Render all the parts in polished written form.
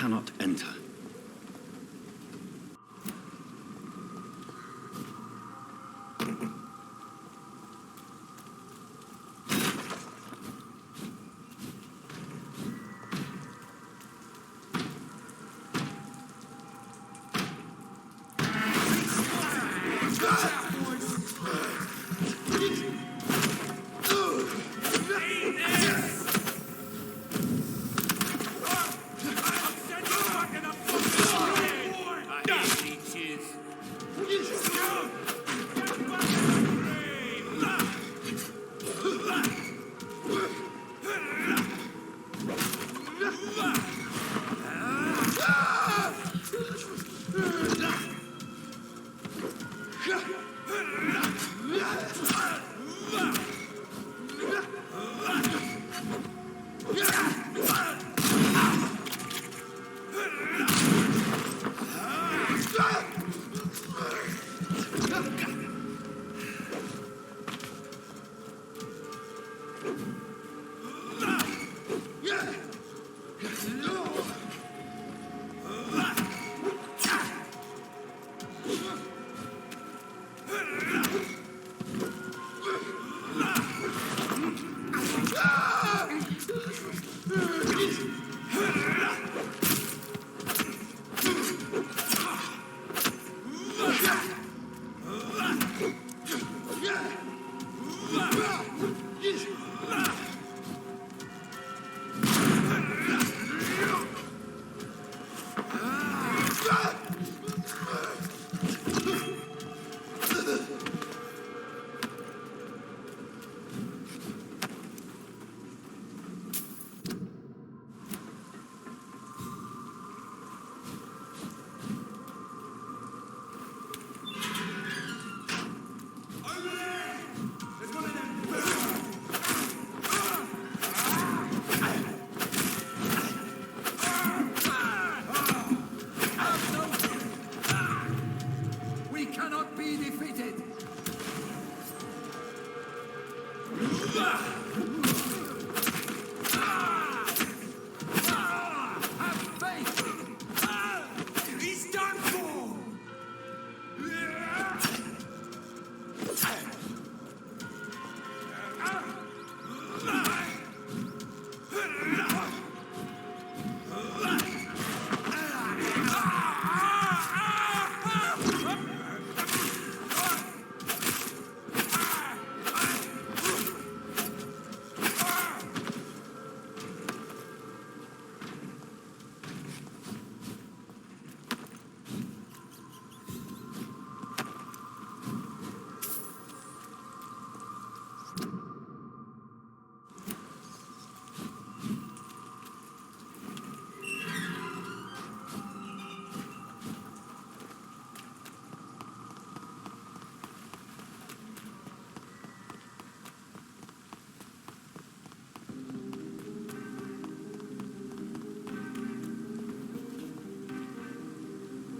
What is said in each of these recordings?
cannot enter.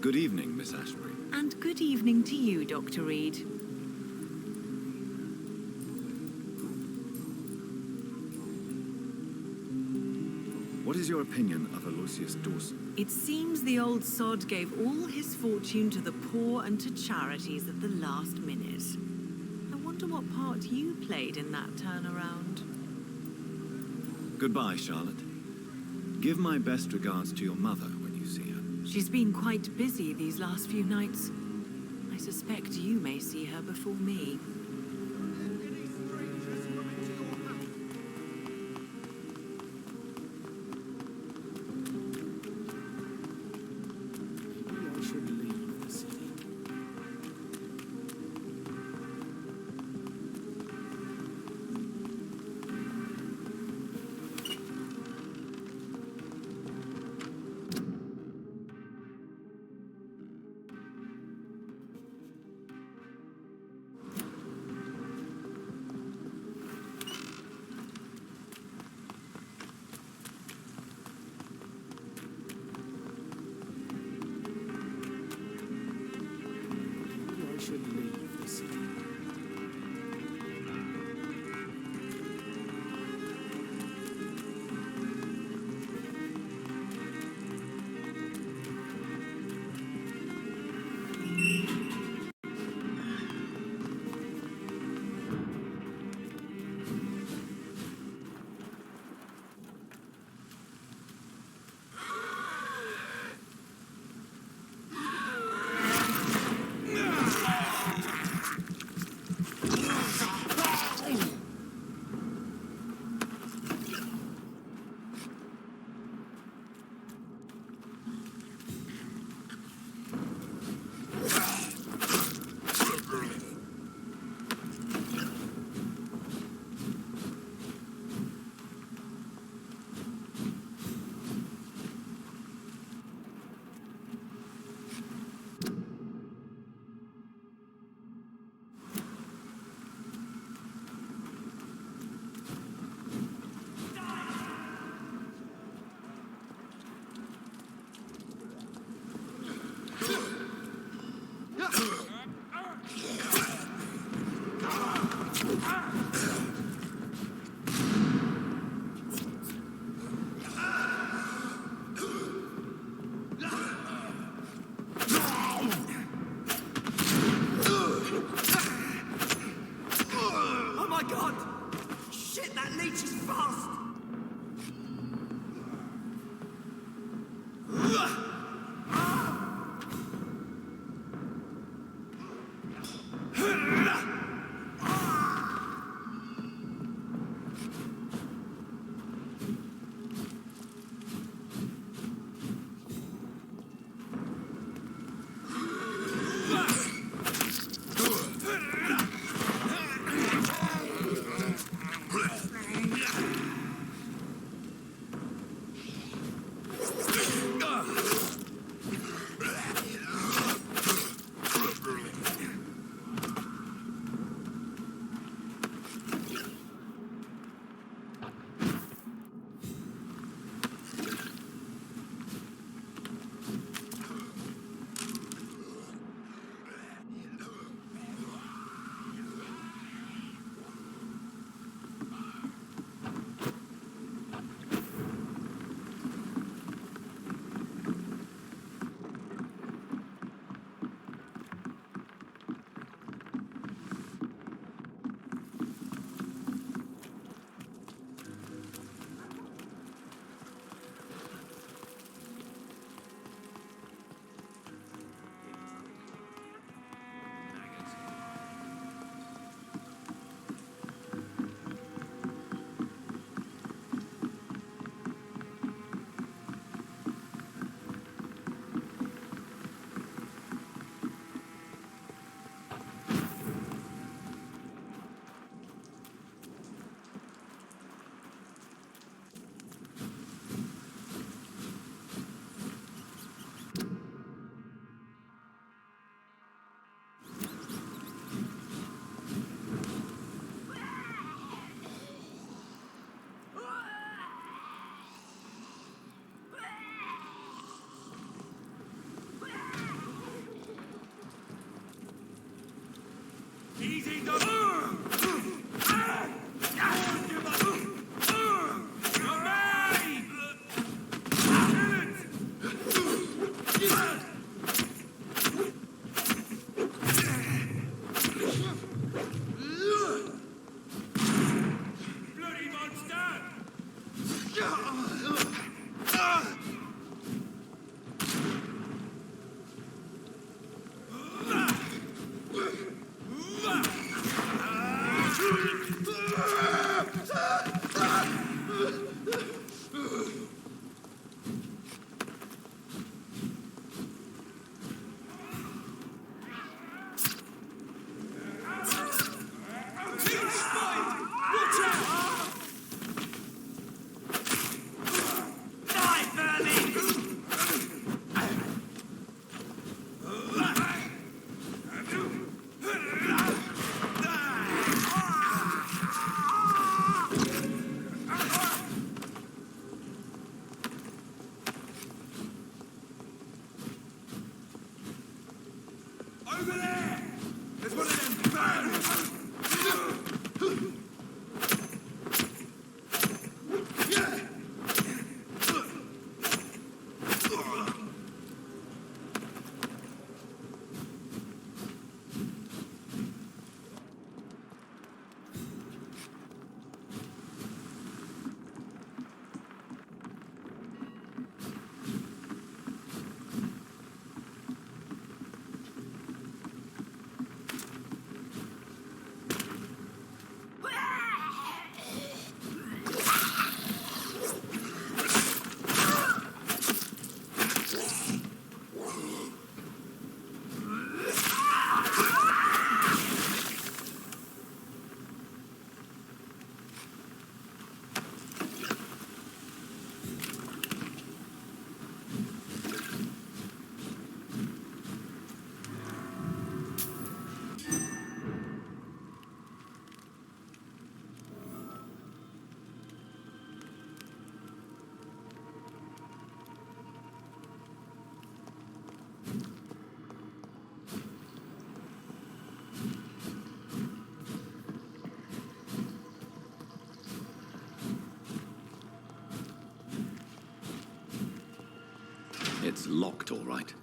Good evening, Miss Ashbury. And good evening to you, Dr. Reed. What is your opinion of Aloysius Dawson? It seems the old sod gave all his fortune to the poor and to charities at the last minute. I wonder what part you played in that turnaround. Goodbye, Charlotte. Give my best regards to your mother when you see her. She's been quite busy these last few nights. I suspect you may see her before me. Easy, dog. Bloody monster! Over there! There's one of them birds! It's locked, all right.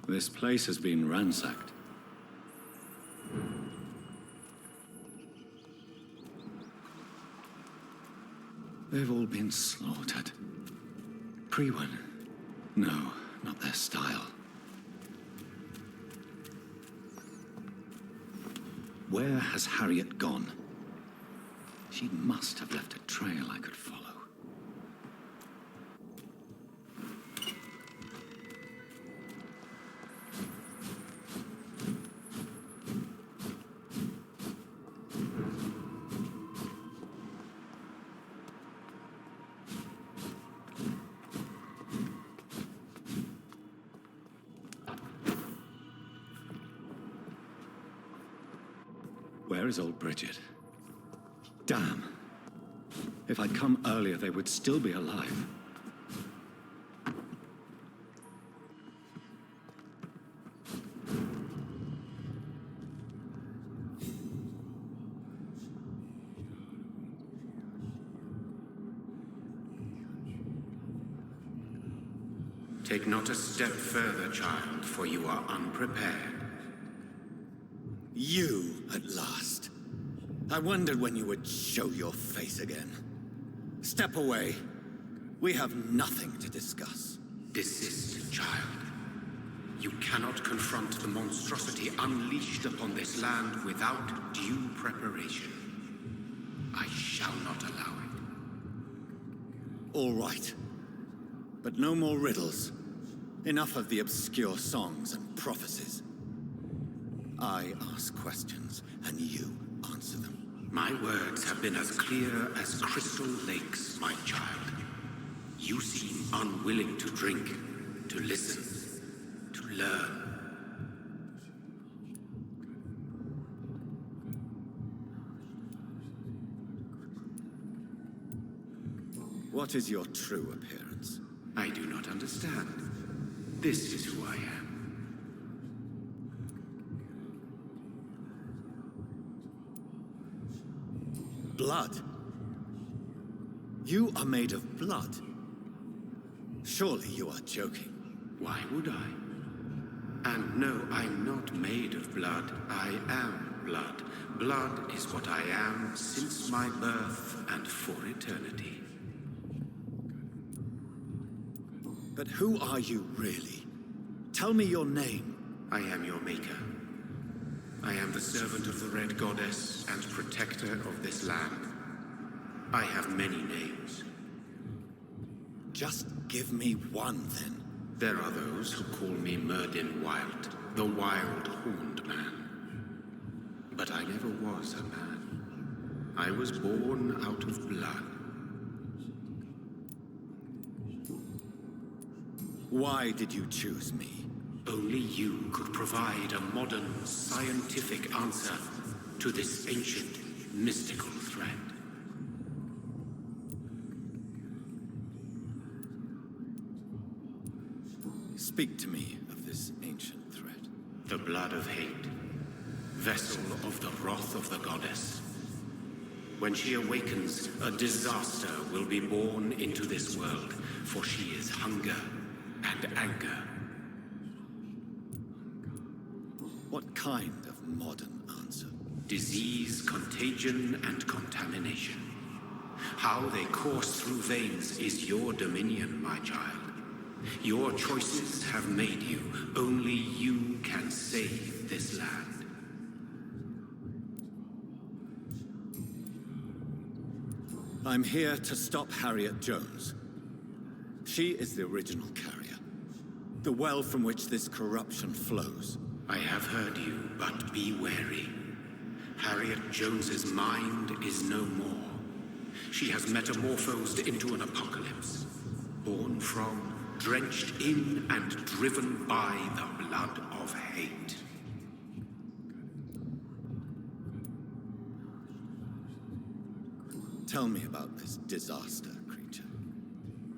This place has been ransacked. They've all been slaughtered. Pre-one. No, not their style. Where has Harriet gone? She must have left a trail I could follow. Where is old Bridget? Damn. If I'd come earlier, they would still be alive. Take not a step further, child, for you are unprepared. You, at last. I wondered when you would show your face again. Step away. We have nothing to discuss. Desist, child. You cannot confront the monstrosity unleashed upon this land without due preparation. I shall not allow it. All right. But no more riddles. Enough of the obscure songs and prophecies. I ask questions, and you answer them. My words have been as clear as crystal lakes, my child. You seem unwilling to drink, to listen, to learn. What is your true appearance? I do not understand. This is who I am. Blood? You are made of blood. Surely you are joking. Why would I? And no, I'm not made of blood. I am blood. Blood is what I am since my birth and for eternity. But who are you really? Tell me your name. I am your maker. I am the servant of the Red Goddess and protector of this land. I have many names. Just give me one, then. There are those who call me Myrddin Wild, the Wild Horned Man. But I never was a man. I was born out of blood. Why did you choose me? Only you could provide a modern, scientific answer to this ancient, mystical threat. Speak to me of this ancient threat. The blood of hate, vessel of the wrath of the goddess. When she awakens, a disaster will be born into this world, for she is hunger and anger. What kind of modern answer? Disease, contagion, and contamination. How they course through veins is your dominion, my child. Your choices have made you. Only you can save this land. I'm here to stop Harriet Jones. She is the original carrier. The well from which this corruption flows. I have heard you, but be wary. Harriet Jones's mind is no more. She has metamorphosed into an apocalypse. Born from, drenched in, and driven by the blood of hate. Tell me about this disaster, creature.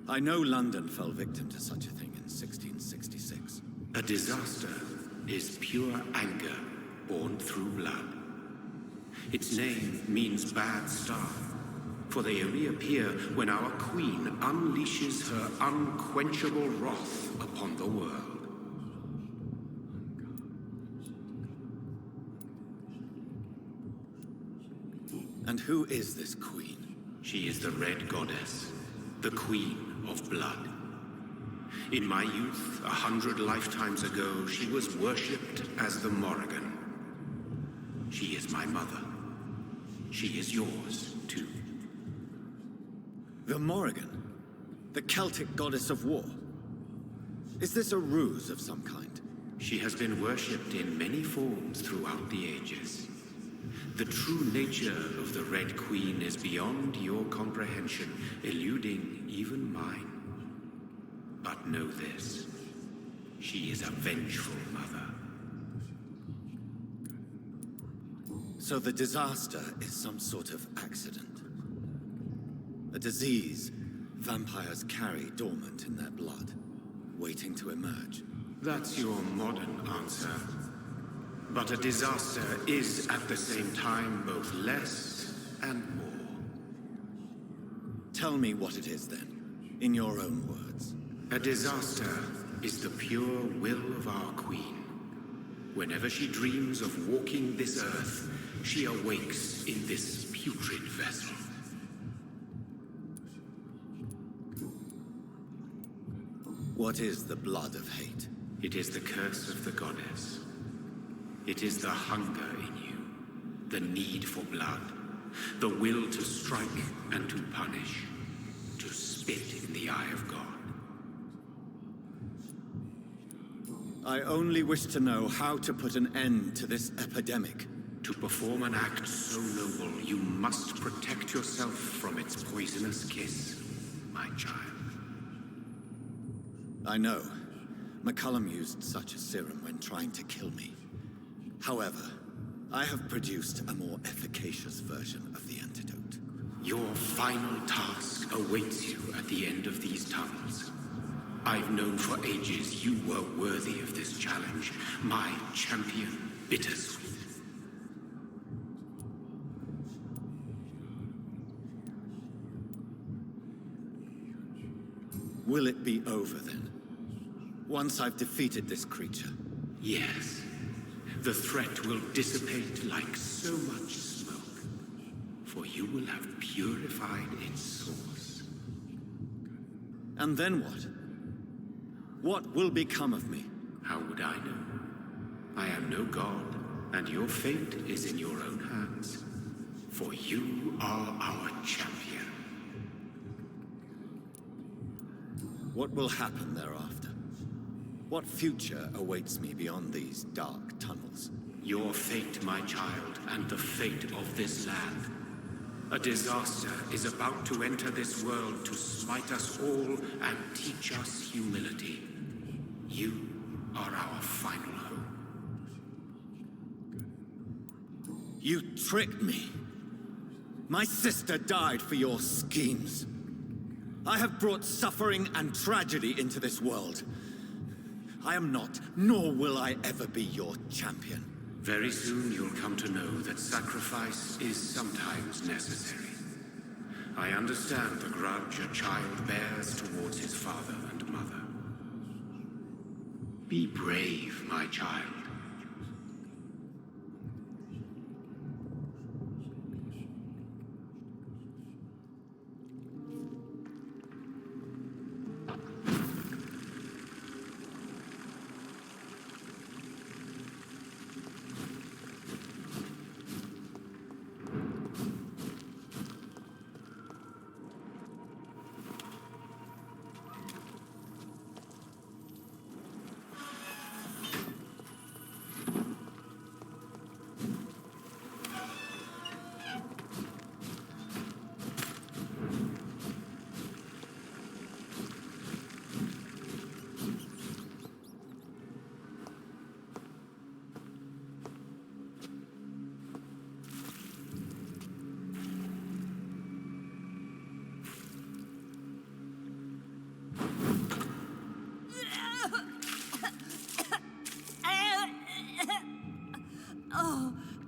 I know London fell victim to such a thing in 1666. A disaster is pure anger born through blood. Its name means bad star, for they only appear when our queen unleashes her unquenchable wrath upon the world. And who is this queen? She is the Red Goddess, the Queen of Blood. In my youth, 100 lifetimes ago, she was worshipped as the Morrigan. She is my mother. She is yours, too. The Morrigan? The Celtic goddess of war? Is this a ruse of some kind? She has been worshipped in many forms throughout the ages. The true nature of the Red Queen is beyond your comprehension, eluding even mine. But know this, she is a vengeful mother. So the disaster is some sort of accident. A disease vampires carry dormant in their blood, waiting to emerge. That's your modern answer. But a disaster is at the same time both less and more. Tell me what it is then, in your own words. A disaster is the pure will of our queen. Whenever she dreams of walking this earth, she awakes in this putrid vessel. What is the blood of hate? It is the curse of the goddess. It is the hunger in you, the need for blood, the will to strike and to punish, to spit in the eye of God. I only wish to know how to put an end to this epidemic. To perform an act so noble, you must protect yourself from its poisonous kiss, my child. I know. McCullum used such a serum when trying to kill me. However, I have produced a more efficacious version of the antidote. Your final task awaits you at the end of these tunnels. I've known for ages you were worthy of this challenge, my champion, Bittersweet. Will it be over then? Once I've defeated this creature? Yes. The threat will dissipate like so much smoke, for you will have purified its source. And then what? What will become of me? How would I know? I am no god, and your fate is in your own hands. For you are our champion. What will happen thereafter? What future awaits me beyond these dark tunnels? Your fate, my child, and the fate of this land. A disaster is about to enter this world to smite us all and teach us humility. You are our final hope. You tricked me. My sister died for your schemes. I have brought suffering and tragedy into this world. I am not, nor will I ever be your champion. Very soon you'll come to know that sacrifice is sometimes necessary. I understand the grudge a child bears towards his father and mother. Be brave, my child.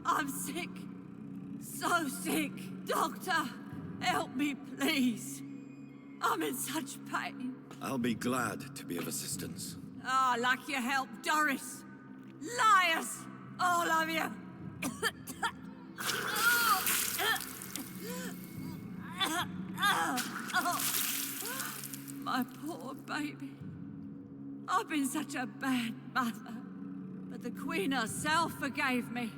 I'm sick. So sick. Doctor, help me, please. I'm in such pain. I'll be glad to be of assistance. Ah, like your help, Doris. Liars! All of you! My poor baby. I've been such a bad mother. But the Queen herself forgave me.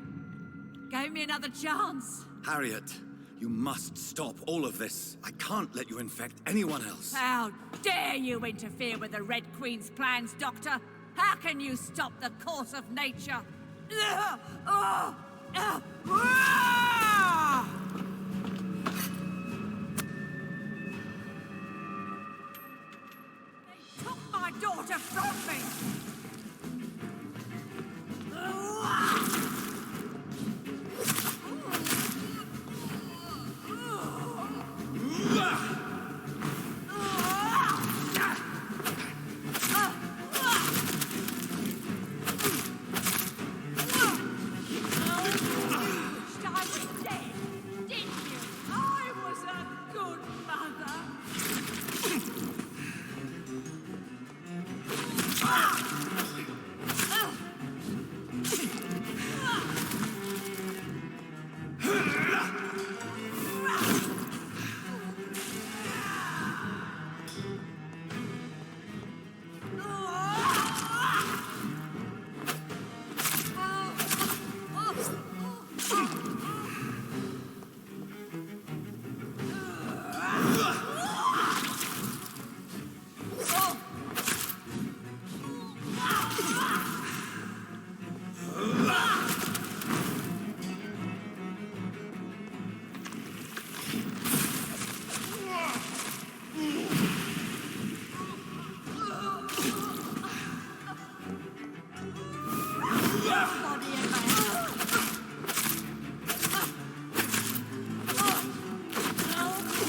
Gave me another chance. Harriet, you must stop all of this. I can't let you infect anyone else. How dare you interfere with the Red Queen's plans, Doctor? How can you stop the course of nature? They took my daughter from me!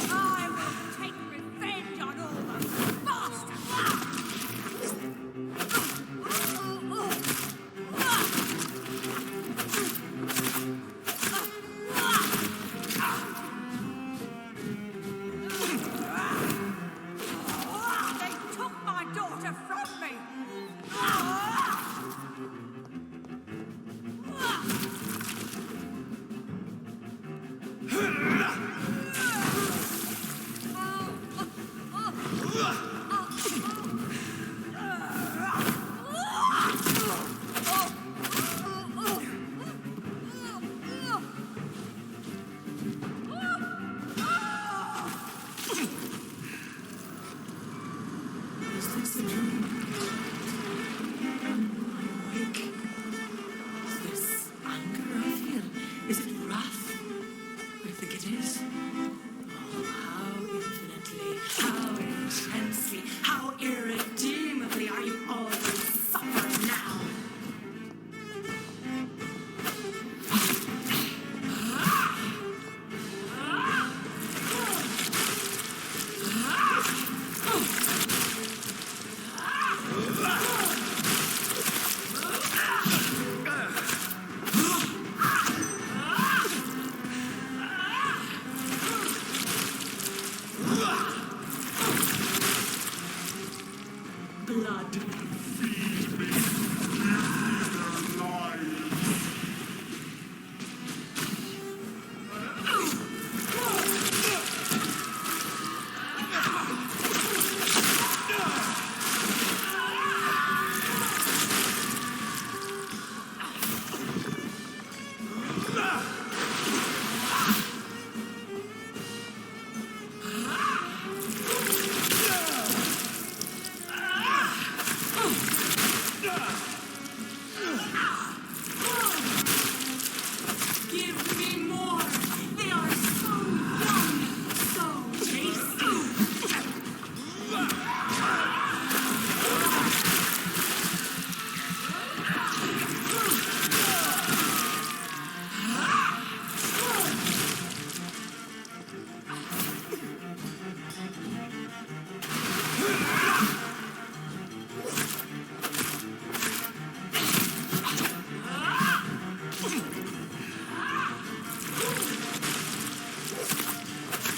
I will take revenge on all the bastards! They took my daughter from me! Is this a dream? Awake? Is this anger I feel? Is it wrath? What do you think it is? Oh, how infinitely, how intensely, how irredeemably are you all going to suffer now? Blood. Give me more. They are so young, so tasty.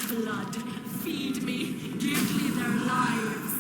Blood, feed me, give me their lives.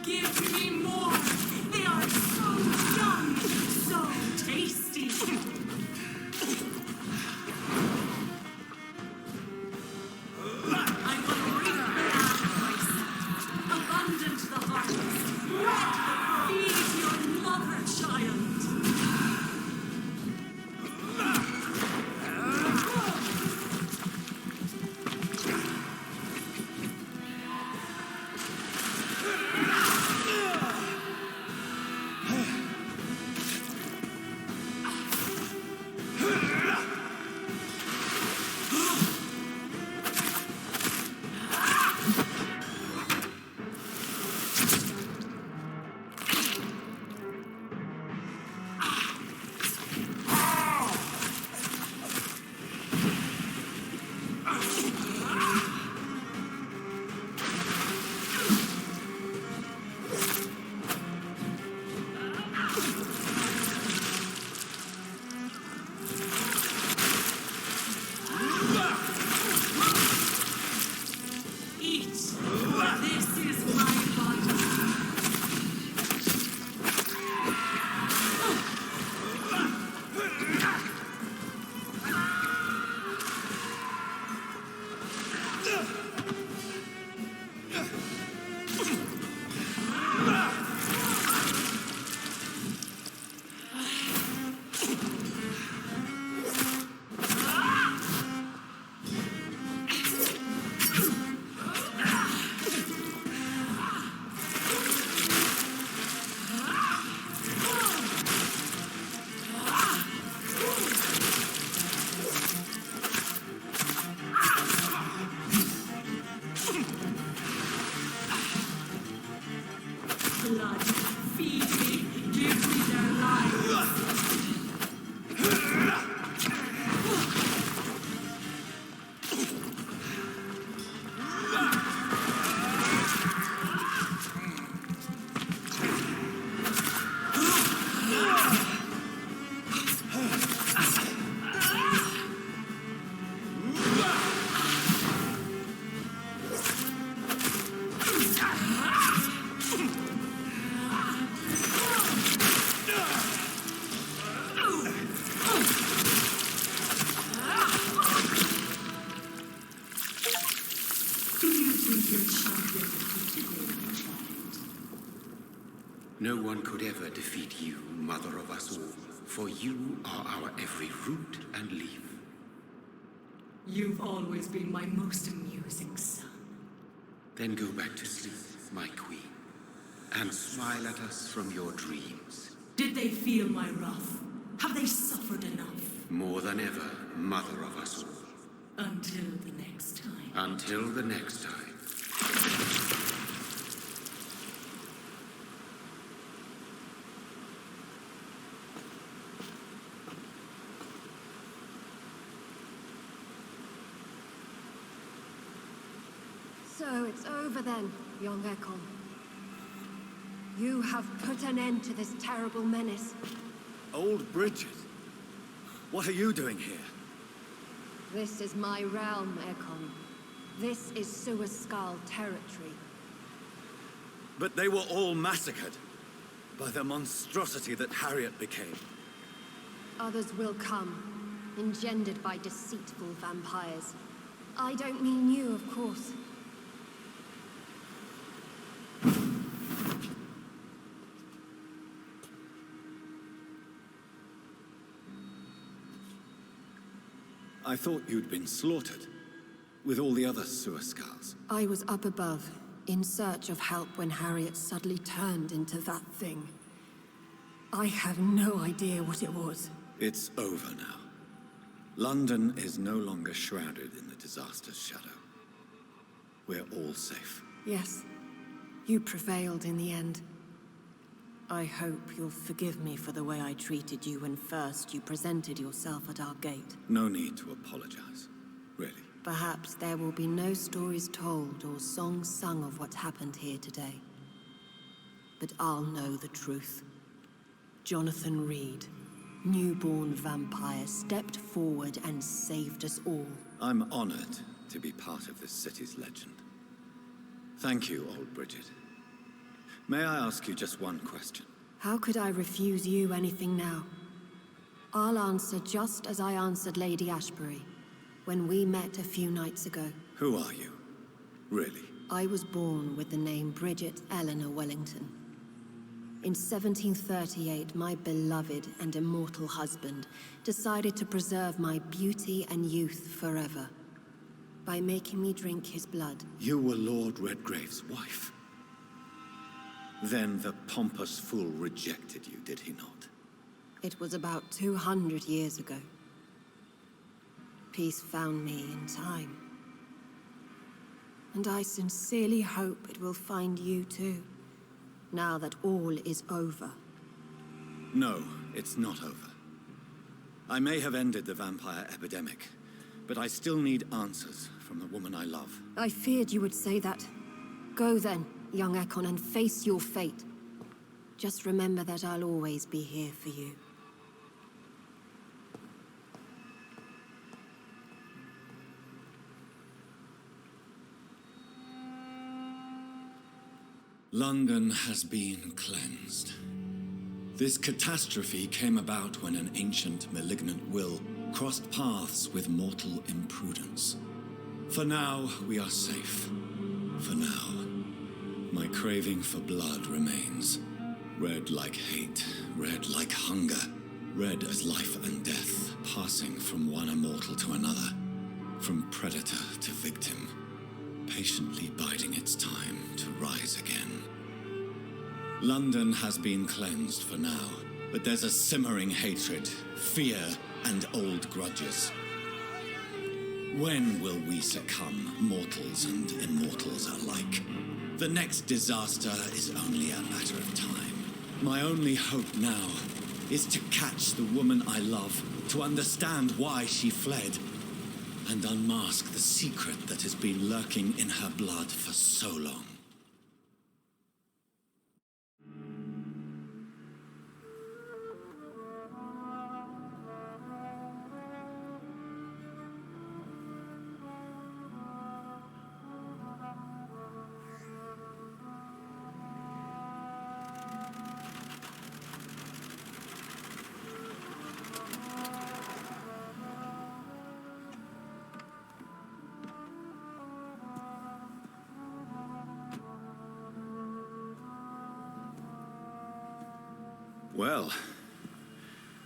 Give me more. They are so young, so tasty. I will bring paradise, abundant the harvest, bread that feeds your mother child. blood. Feed me. Give me their lives. No one could ever defeat you, mother of us all, for you are our every root and leaf. You've always been my most amusing son. Then go back to sleep, my queen, and smile at us from your dreams. Did they feel my wrath? Have they suffered enough? More than ever, mother of us all. Until the next time. Until the next time. So it's over then, young Ekon. You have put an end to this terrible menace. Old Bridget, what are you doing here? This is my realm, Ekon. This is Suaskal territory. But they were all massacred by the monstrosity that Harriet became. Others will come, engendered by deceitful vampires. I don't mean you, of course. I thought you'd been slaughtered, with all the other Suaskals. I was up above, in search of help when Harriet suddenly turned into that thing. I have no idea what it was. It's over now. London is no longer shrouded in the disaster's shadow. We're all safe. Yes, you prevailed in the end. I hope you'll forgive me for the way I treated you when first you presented yourself at our gate. No need to apologize, really. Perhaps there will be no stories told or songs sung of what happened here today. But I'll know the truth. Jonathan Reed, newborn vampire, stepped forward and saved us all. I'm honored to be part of this city's legend. Thank you, old Bridget. May I ask you just one question? How could I refuse you anything now? I'll answer just as I answered Lady Ashbury when we met a few nights ago. Who are you? Really? I was born with the name Bridget Eleanor Wellington. In 1738, my beloved and immortal husband decided to preserve my beauty and youth forever by making me drink his blood. You were Lord Redgrave's wife. Then the pompous fool rejected you, did he not? It was about 200 years ago. Peace found me in time. And I sincerely hope it will find you too, now that all is over. No, it's not over. I may have ended the vampire epidemic, but I still need answers from the woman I love. I feared you would say that. Go then, young Ekon, and face your fate. Just remember that I'll always be here for you. London has been cleansed. This catastrophe came about when an ancient malignant will crossed paths with mortal imprudence. For now, we are safe. For now. My craving for blood remains. Red like hate, red like hunger, red as life and death, passing from one immortal to another, from predator to victim, patiently biding its time to rise again. London has been cleansed for now, but there's a simmering hatred, fear, and old grudges. When will we succumb, mortals and immortals alike? The next disaster is only a matter of time. My only hope now is to catch the woman I love, to understand why she fled, and unmask the secret that has been lurking in her blood for so long. Well,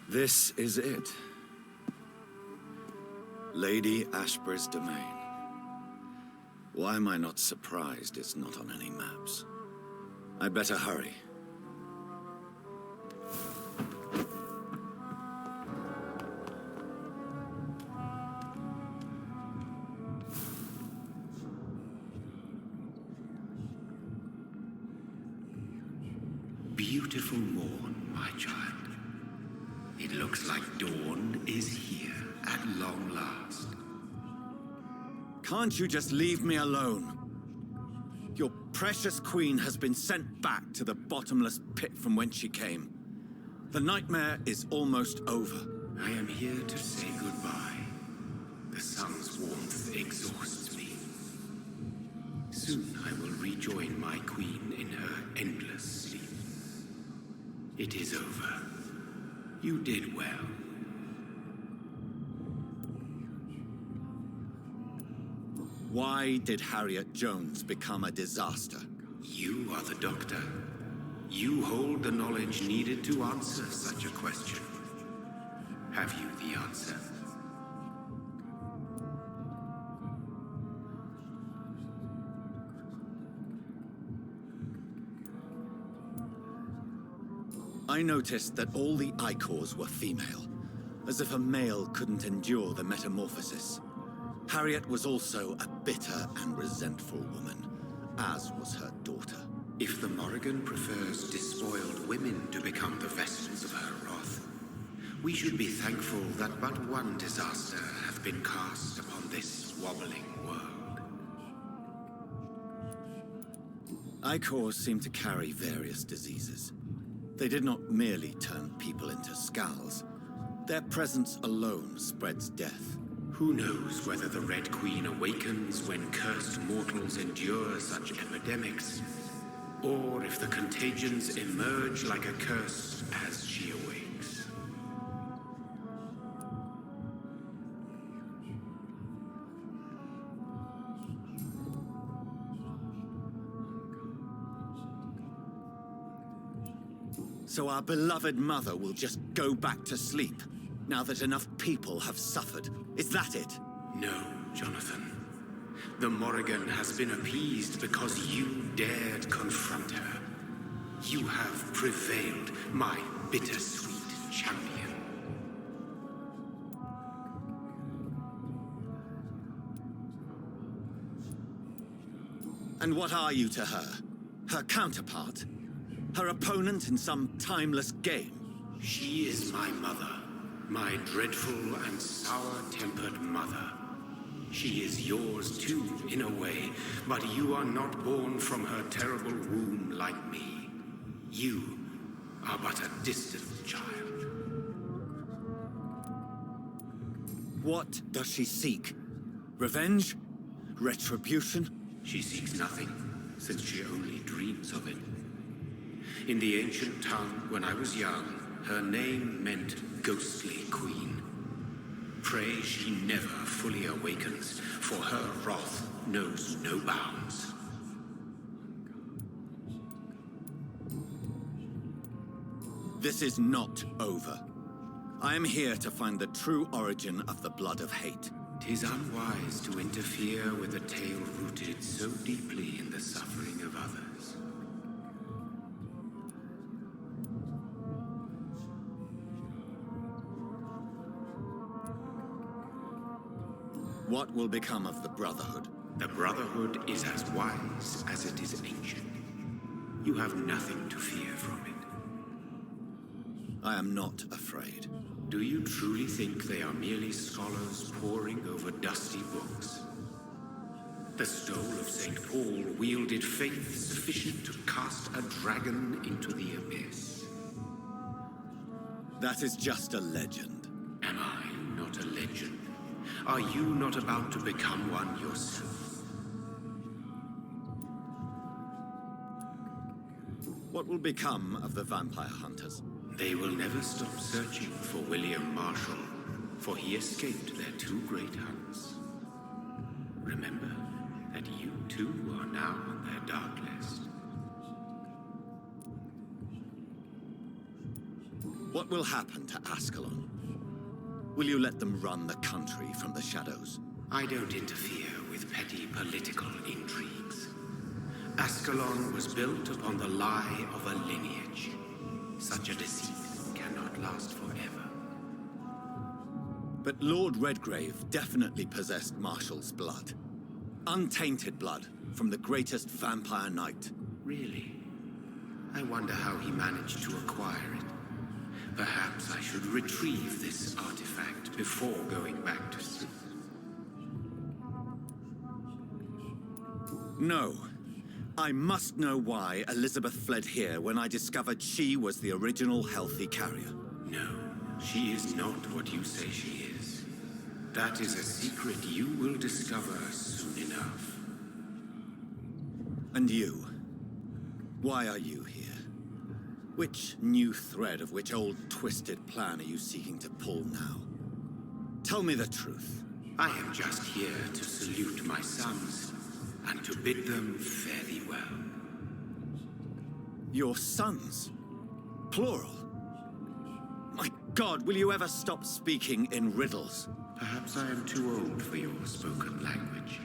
this is it. Lady Ashbur's domain. Why am I not surprised it's not on any maps? I'd better hurry. Beautiful morn, my child. It looks like dawn is here at long last. Can't you just leave me alone? Your precious queen has been sent back to the bottomless pit from whence she came. The nightmare is almost over. I am here to say goodbye. The sun's warmth exhausts me. Soon I will rejoin my queen in her endless sleep. It is over. You did well. Why did Harriet Jones become a disaster? You are the doctor. You hold the knowledge needed to answer such a question. Have you the answer? I noticed that all the Icors were female, as if a male couldn't endure the metamorphosis. Harriet was also a bitter and resentful woman, as was her daughter. If the Morrigan prefers despoiled women to become the vessels of her wrath, we should be thankful that but one disaster hath been cast upon this wobbling world. Icors seem to carry various diseases. They did not merely turn people into skulls. Their presence alone spreads death. Who knows whether the Red Queen awakens when cursed mortals endure such epidemics, or if the contagions emerge like a curse as she awakes. So our beloved mother will just go back to sleep, now that enough people have suffered. Is that it? No, Jonathan. The Morrigan has been appeased because you dared confront her. You have prevailed, my bittersweet champion. And what are you to her? Her counterpart? Her opponent in some timeless game? She is my mother, my dreadful and sour-tempered mother. She is yours too, in a way, but you are not born from her terrible womb like me. You are but a distant child. What does she seek? Revenge? Retribution? She seeks nothing, since she only dreams of it. In the ancient tongue, when I was young, her name meant Ghostly Queen. Pray she never fully awakens, for her wrath knows no bounds. This is not over. I am here to find the true origin of the blood of hate. 'Tis unwise to interfere with a tale rooted so deeply in the suffering of others. What will become of the Brotherhood? The Brotherhood is as wise as it is ancient. You have nothing to fear from it. I am not afraid. Do you truly think they are merely scholars poring over dusty books? The stole of St. Paul wielded faith sufficient to cast a dragon into the abyss. That is just a legend. Am I not a legend? Are you not about to become one yourself? What will become of the vampire hunters? They will never stop searching for William Marshall, for he escaped their two great hunts. Remember that you too are now on their dark list. What will happen to Ascalon? Will you let them run the country from the shadows? I don't interfere with petty political intrigues. Ascalon was built upon the lie of a lineage. Such a deceit cannot last forever. But Lord Redgrave definitely possessed Marshall's blood. Untainted blood from the greatest vampire knight. Really? I wonder how he managed to acquire it. Perhaps I should retrieve this artifact before going back to sleep. No. I must know why Elizabeth fled here when I discovered she was the original healthy carrier. No, she is not what you say she is. That is a secret you will discover soon enough. And you? Why are you here? Which new thread of which old twisted plan are you seeking to pull now? Tell me the truth. I am just here to salute my sons and to bid them fare thee well. Your sons? Plural? My God, will you ever stop speaking in riddles? Perhaps I am too old for your spoken language.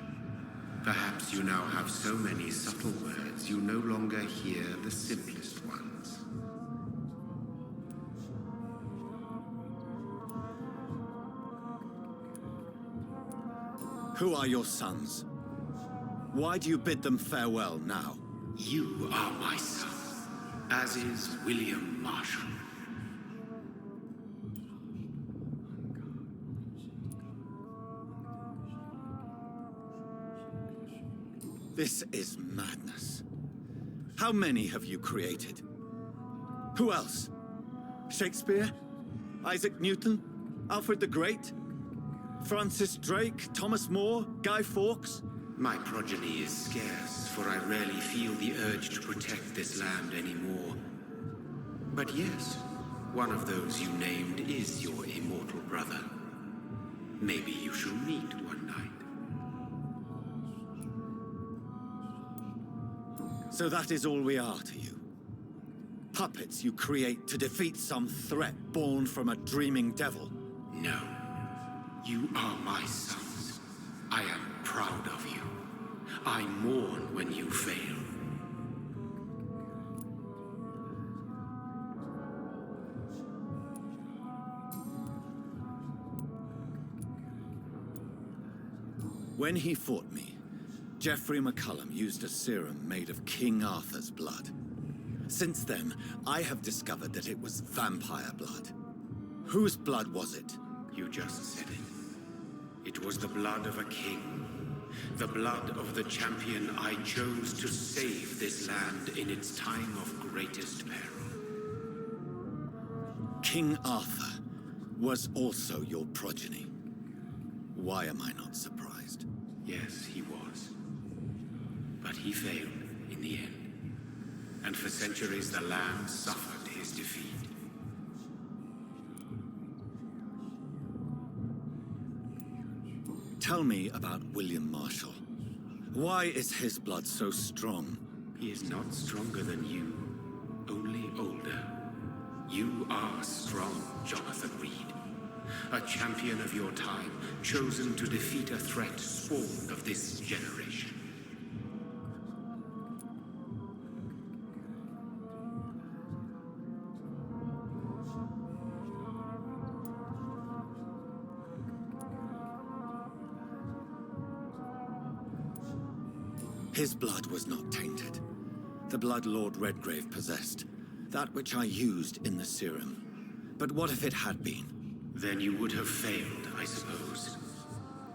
Perhaps you now have so many subtle words you no longer hear the simplest ones. Who are your sons? Why do you bid them farewell now? You are my son, as is William Marshall. This is madness. How many have you created? Who else? Shakespeare? Isaac Newton? Alfred the Great? Francis Drake? Thomas More? Guy Fawkes? My progeny is scarce, for I rarely feel the urge to protect this land anymore. But yes, one of those you named is your immortal brother. Maybe you shall meet one night. So that is all we are to you? Puppets you create to defeat some threat born from a dreaming devil? No. You are my sons. I am proud of you. I mourn when you fail. When he fought me, Geoffrey McCullum used a serum made of King Arthur's blood. Since then, I have discovered that it was vampire blood. Whose blood was it? You just said it. It was the blood of a king. The blood of the champion I chose to save this land in its time of greatest peril. King Arthur was also your progeny. Why am I not surprised? Yes, he was. But he failed in the end. And for centuries the land suffered his defeat. Tell me about William Marshall. Why is his blood so strong? He is not stronger than you, only older. You are strong, Jonathan Reed. A champion of your time, chosen to defeat a threat spawned of this generation. His blood was not tainted. The blood Lord Redgrave possessed. That which I used in the serum. But what if it had been? Then you would have failed, I suppose.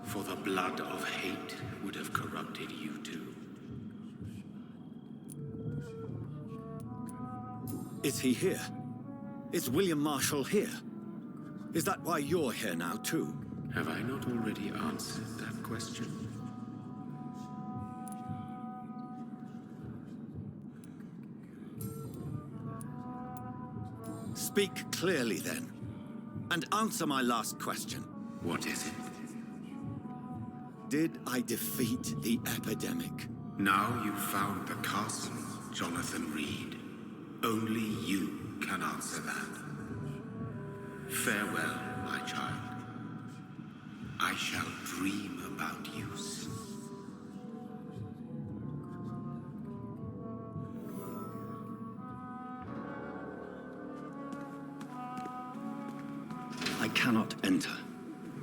For the blood of hate would have corrupted you too. Is he here? Is William Marshall here? Is that why you're here now too? Have I not already answered that question? Speak clearly then, and answer my last question. What is it? Did I defeat the epidemic? Now you've found the castle, Jonathan Reed. Only you can answer that. Farewell, my child. I shall dream about you soon. I cannot enter.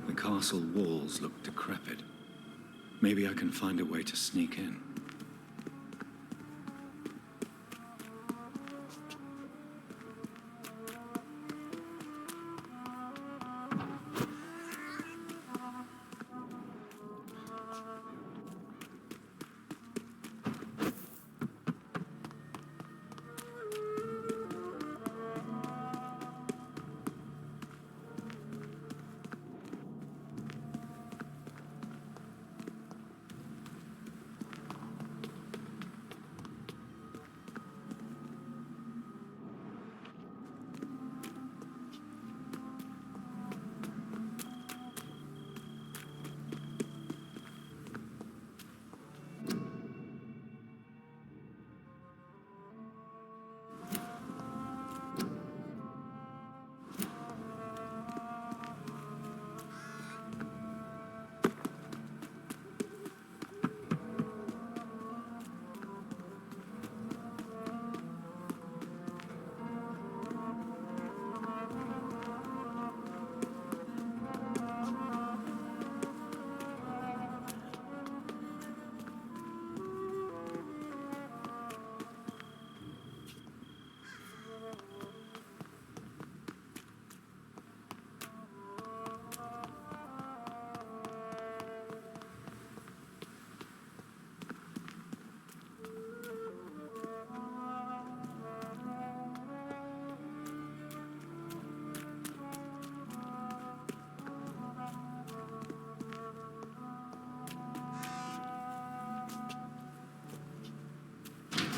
The castle walls look decrepit. Maybe I can find a way to sneak in.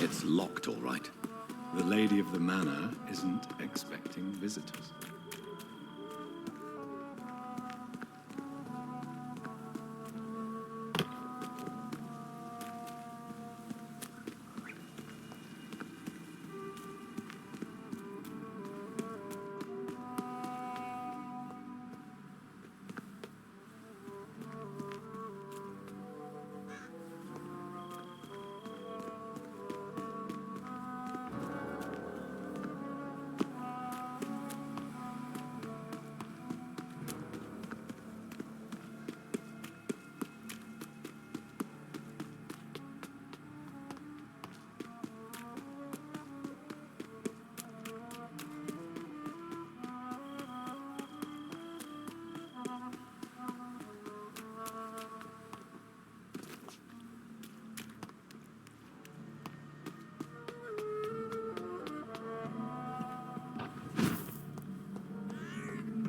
It's locked, all right. The lady of the manor isn't expecting visitors.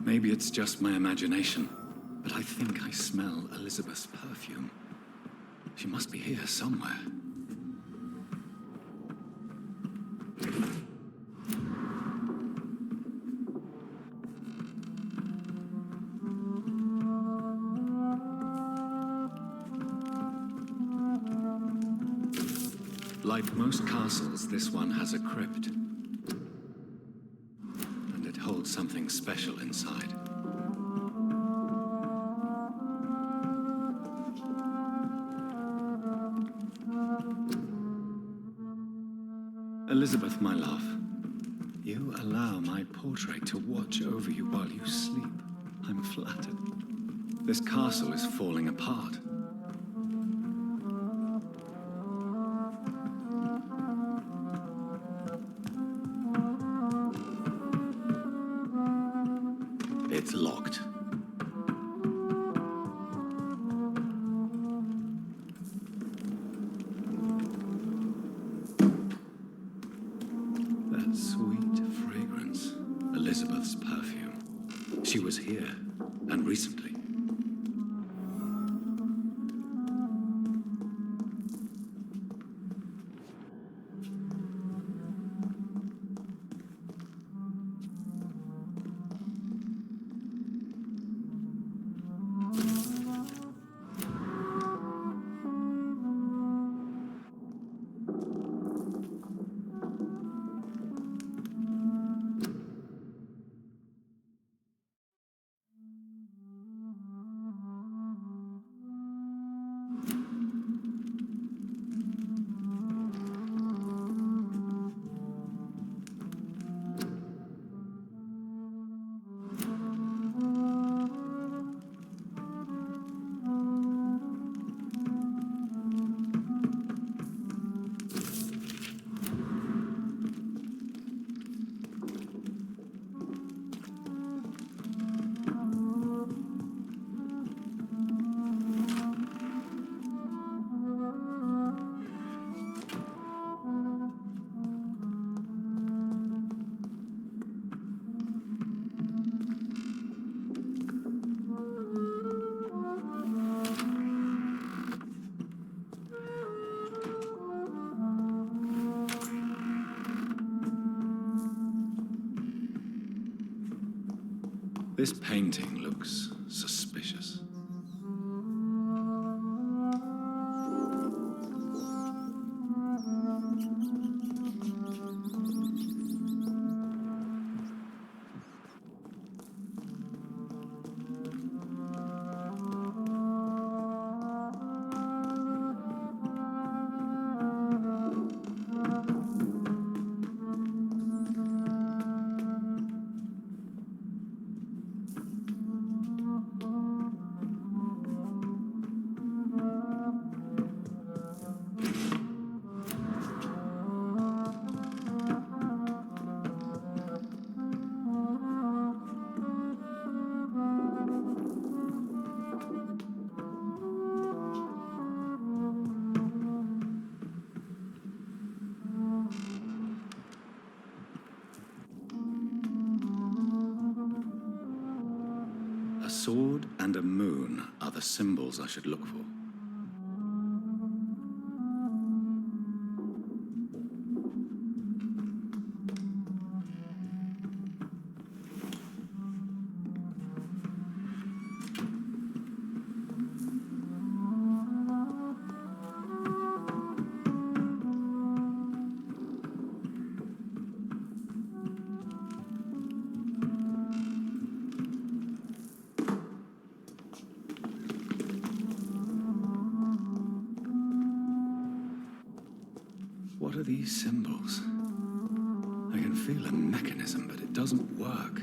Maybe it's just my imagination, but I think I smell Elizabeth's perfume. She must be here somewhere. Like most castles, this one has a crypt. And it holds something special inside. Elizabeth, my love, you allow my portrait to watch over you while you sleep. I'm flattered. This castle is falling apart. It's locked. That sweet fragrance. Elizabeth's perfume. She was here, and recently. This painting looks suspicious. A sword and a moon are the symbols I should look for. What are these symbols? I can feel a mechanism, but it doesn't work.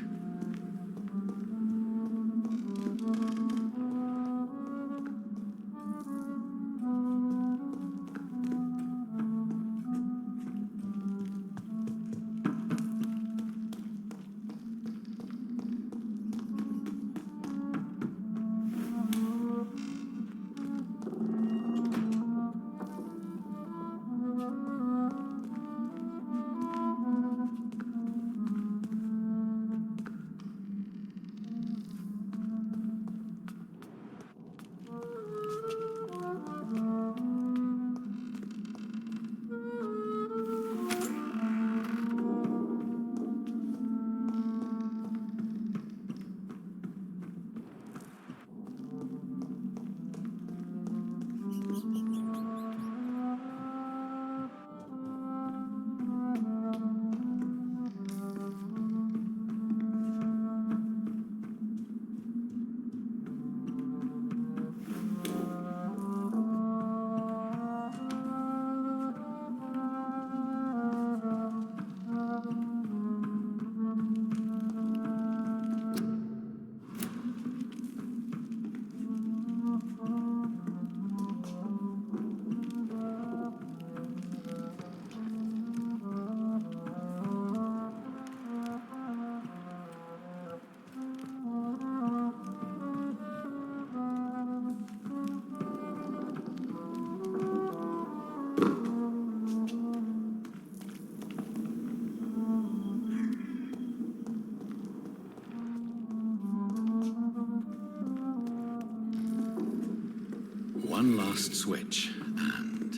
One last switch, and...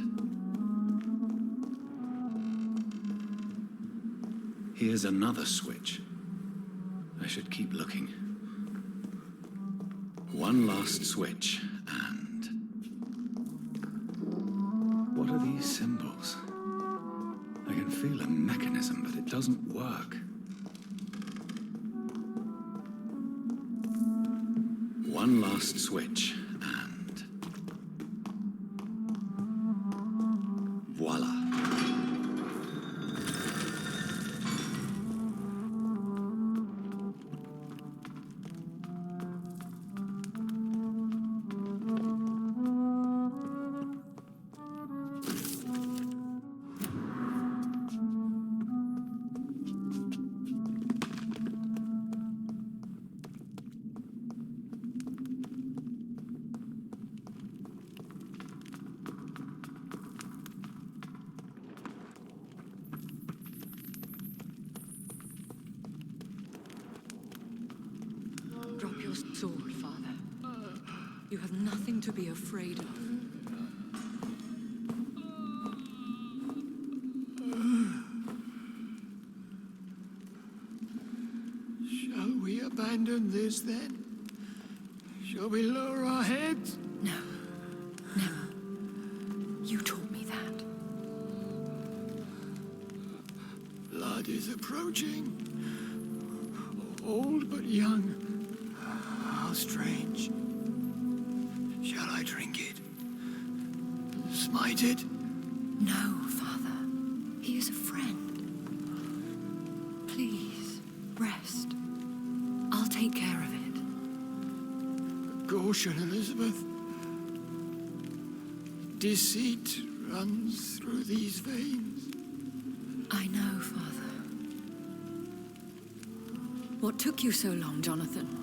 here's another switch. I should keep looking. One last switch, and... what are these symbols? I can feel a mechanism, but it doesn't work. One last switch, and... voila. Drop your sword, Father. You have nothing to be afraid of. Shall we abandon this then? Shall we lower our heads? No. Never. You taught me that. Blood is approaching. Old but young. How strange. Shall I drink it? Smite it? No, Father. He is a friend. Please, rest. I'll take care of it. Caution, Elizabeth. Deceit runs through these veins. I know, Father. What took you so long, Jonathan?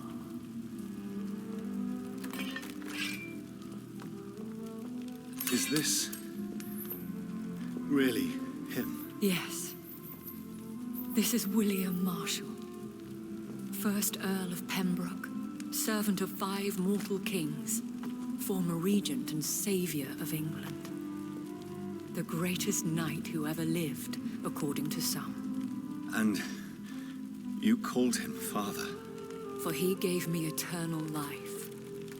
Is this... really him? Yes. This is William Marshall, 1st Earl of Pembroke, servant of 5 mortal kings, former regent and saviour of England. The greatest knight who ever lived, according to some. And... you called him father? For he gave me eternal life,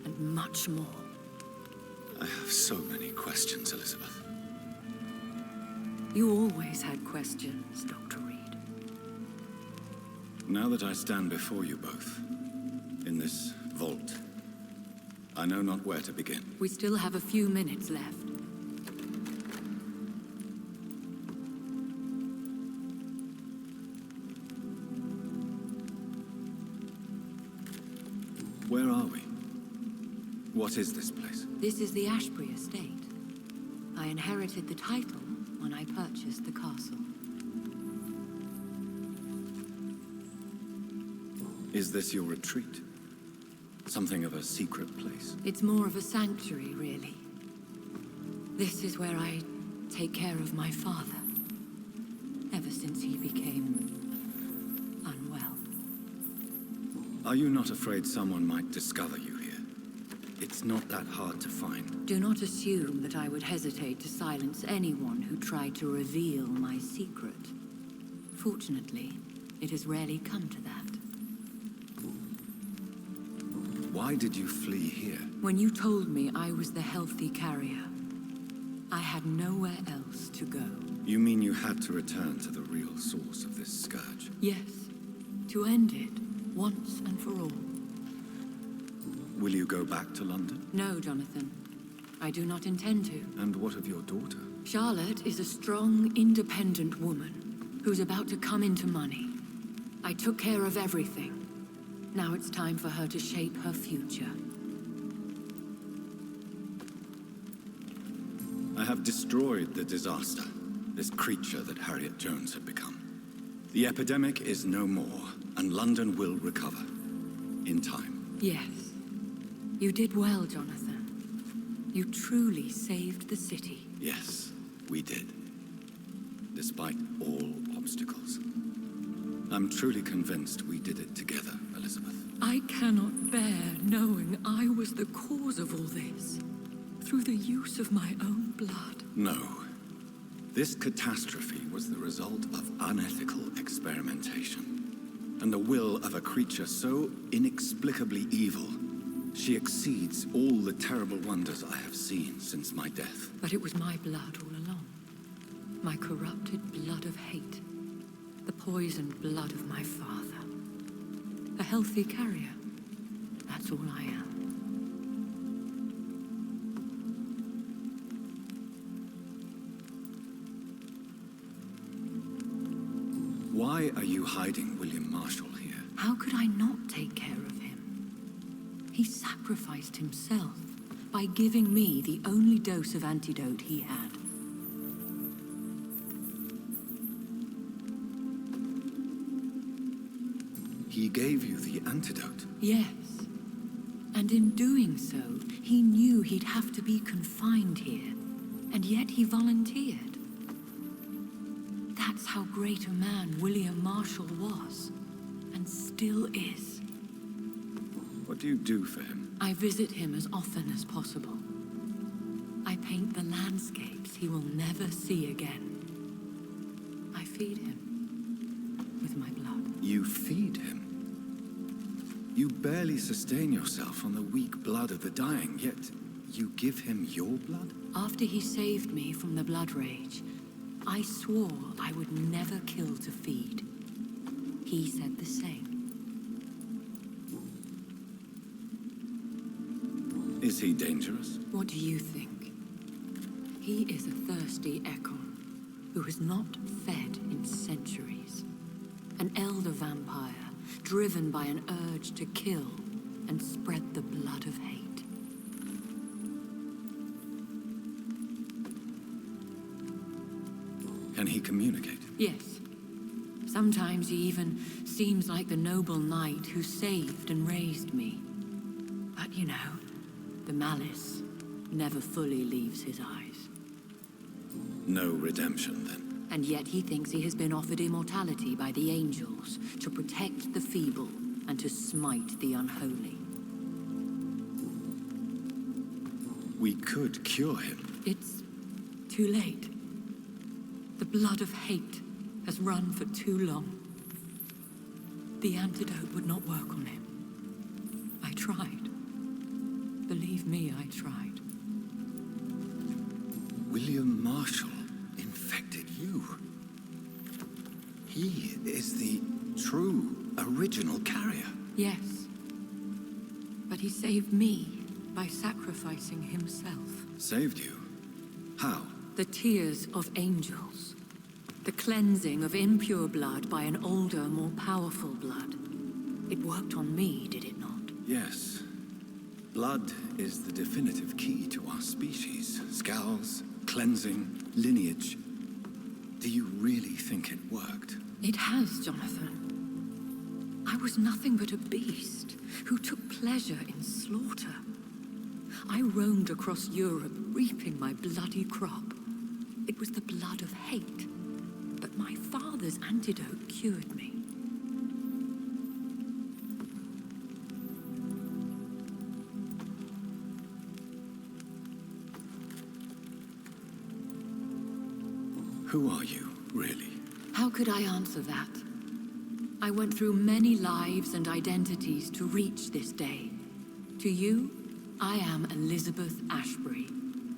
and much more. I have so many questions, Elizabeth. You always had questions, Dr. Reed. Now that I stand before you both, in this vault, I know not where to begin. We still have a few minutes left. Where are we? What is this place? This is the Ashbury estate. I inherited the title when I purchased the castle. Is this your retreat? Something of a secret place? It's more of a sanctuary, really. This is where I take care of my father. Ever since he became unwell. Are you not afraid someone might discover you here? It's not that hard to find. Do not assume that I would hesitate to silence anyone who tried to reveal my secret. Fortunately, it has rarely come to that. Why did you flee here? When you told me I was the healthy carrier, I had nowhere else to go. You mean you had to return to the real source of this scourge? Yes, to end it, once and for all. Will you go back to London? No, Jonathan. I do not intend to. And what of your daughter? Charlotte is a strong, independent woman who's about to come into money. I took care of everything. Now it's time for her to shape her future. I have destroyed the disaster, this creature that Harriet Jones had become. The epidemic is no more, and London will recover. In time. Yes. You did well, Jonathan. You truly saved the city. Yes, we did. Despite all obstacles. I'm truly convinced we did it together, Elizabeth. I cannot bear knowing I was the cause of all this. through the use of my own blood. No. This catastrophe was the result of unethical experimentation, and the will of a creature so inexplicably evil, she exceeds all the terrible wonders I have seen since my death. But it was my blood all along. My corrupted blood of hate. The poisoned blood of my father. A healthy carrier. That's all I am. Why are you hiding William Marshall here? How could I not take care of him? He sacrificed himself by giving me the only dose of antidote he had. He gave you the antidote? Yes. And in doing so, he knew he'd have to be confined here. And yet he volunteered. That's how great a man William Marshall was. And still is. What do you do for him? I visit him as often as possible. I paint the landscapes he will never see again. I feed him with my blood. You feed him? You barely sustain yourself on the weak blood of the dying, yet you give him your blood? After he saved me from the blood rage, I swore I would never kill to feed. He said the same. Is he dangerous? What do you think? He is a thirsty Ekon who has not fed in centuries. An elder vampire, driven by an urge to kill and spread the blood of hate. Can he communicate? Yes. Sometimes he even seems like the noble knight who saved and raised me. But you know, the malice never fully leaves his eyes. No redemption, then. And yet he thinks he has been offered immortality by the angels to protect the feeble and to smite the unholy. We could cure him. It's too late. The blood of hate has run for too long. The antidote would not work on him. I tried. Believe me, I tried. William Marshall infected you. He is the true, original carrier. Yes. But he saved me by sacrificing himself. Saved you? How? The tears of angels. The cleansing of impure blood by an older, more powerful blood. It worked on me, did it not? Yes. Blood is the definitive key to our species. Scowls, cleansing, lineage. Do you really think it worked? It has, Jonathan. I was nothing but a beast who took pleasure in slaughter. I roamed across Europe, reaping my bloody crop. It was the blood of hate. But my father's antidote cured me. Who are you, really? How could I answer that? I went through many lives and identities to reach this day. To you, I am Elizabeth Ashbury,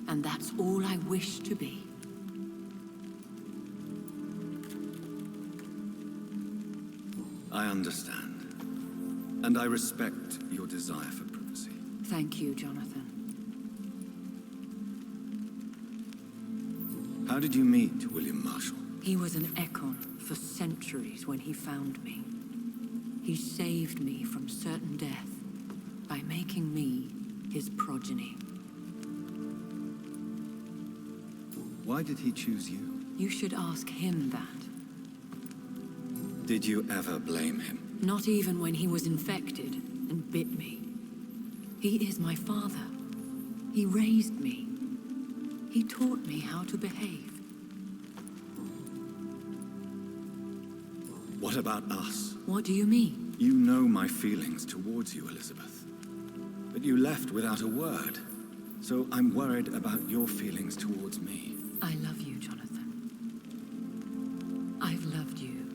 and that's all I wish to be. I understand. And I respect your desire for privacy. Thank you, Jonathan. How did you meet William Marshall? He was an Ekon for centuries when he found me. He saved me from certain death by making me his progeny. Why did he choose you? You should ask him that. Did you ever blame him? Not even when he was infected and bit me. He is my father. He raised me. He taught me how to behave. What about us? What do you mean? You know my feelings towards you, Elizabeth. But you left without a word. So I'm worried about your feelings towards me. I love you, Jonathan. I've loved you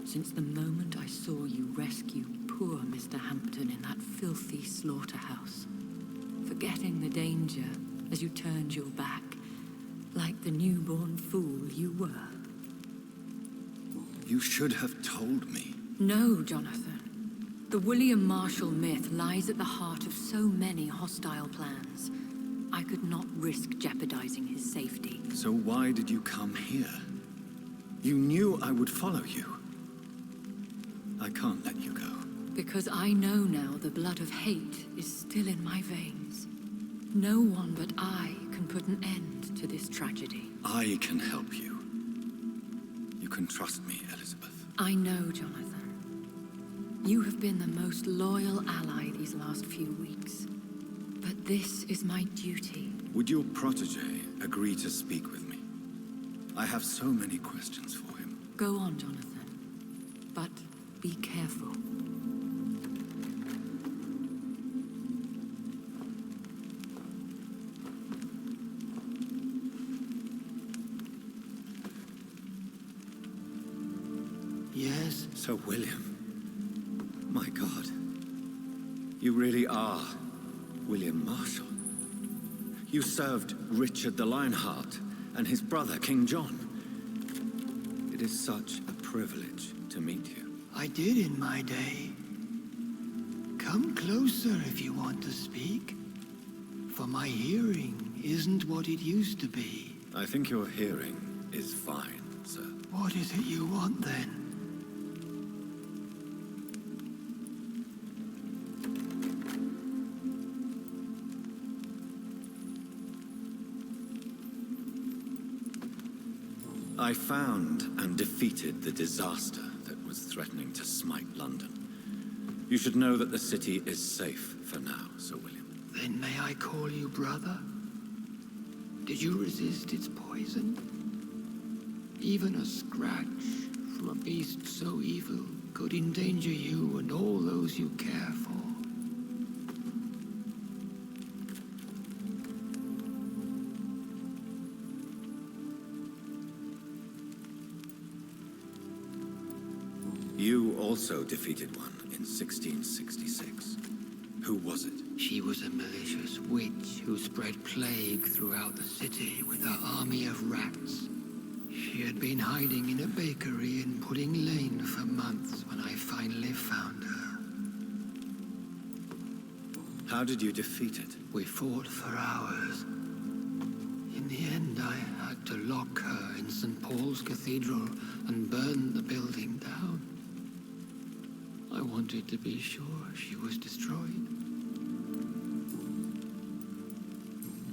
since the moment I saw you rescue poor Mr. Hampton in that filthy slaughterhouse. Forgetting the danger as you turned your back, like the newborn fool you were. You should have told me. No, Jonathan. The William Marshall myth lies at the heart of so many hostile plans. I could not risk jeopardizing his safety. So why did you come here? You knew I would follow you. I can't let you go. Because I know now the blood of hate is still in my veins. No one but I can put an end to this tragedy. I can help you. You can trust me, Elizabeth. I know, Jonathan. You have been the most loyal ally these last few weeks. But this is my duty. Would your protege agree to speak with me? I have so many questions for him. Go on, Jonathan. But be careful. Yes? Sir William. My God. You really are William Marshall. You served Richard the Lionheart and his brother, King John. It is such a privilege to meet you. I did in my day. Come closer if you want to speak. For my hearing isn't what it used to be. I think your hearing is fine, sir. What is it you want then? I found and defeated the disaster that was threatening to smite London. You should know that the city is safe for now, Sir William. Then may I call you brother? Did you resist its poison? Even a scratch from a beast so evil could endanger you and all those you care for. You also defeated one in 1666. Who was it? She was a malicious witch who spread plague throughout the city with her army of rats. She had been hiding in a bakery in Pudding Lane for months when I finally found her. How did you defeat it? We fought for hours. In the end, I had to lock her in St. Paul's Cathedral and burn the building down. I wanted to be sure she was destroyed.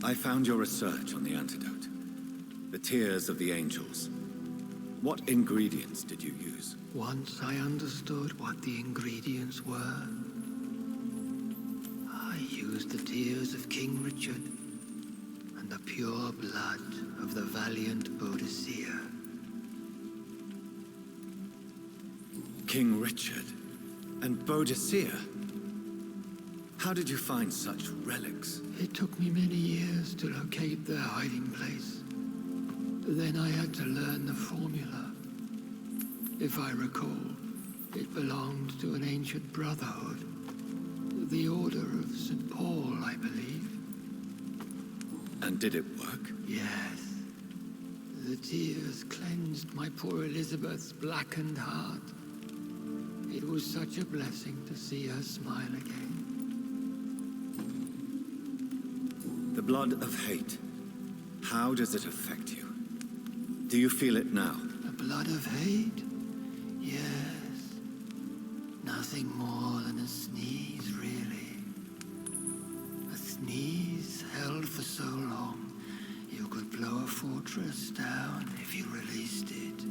I found your research on the antidote. The tears of the angels. What ingredients did you use? Once I understood what the ingredients were, I used the tears of King Richard and the pure blood of the valiant Boadicea. King Richard and Boadicea? How did you find such relics? It took me many years to locate their hiding place. Then I had to learn the formula. If I recall, it belonged to an ancient brotherhood. The Order of St. Paul, I believe. And did it work? Yes. The tears cleansed my poor Elizabeth's blackened heart. It was such a blessing to see her smile again. The blood of hate. How does it affect you? Do you feel it now? The blood of hate? Yes. Nothing more than a sneeze, really. A sneeze held for so long, you could blow a fortress down if you released it.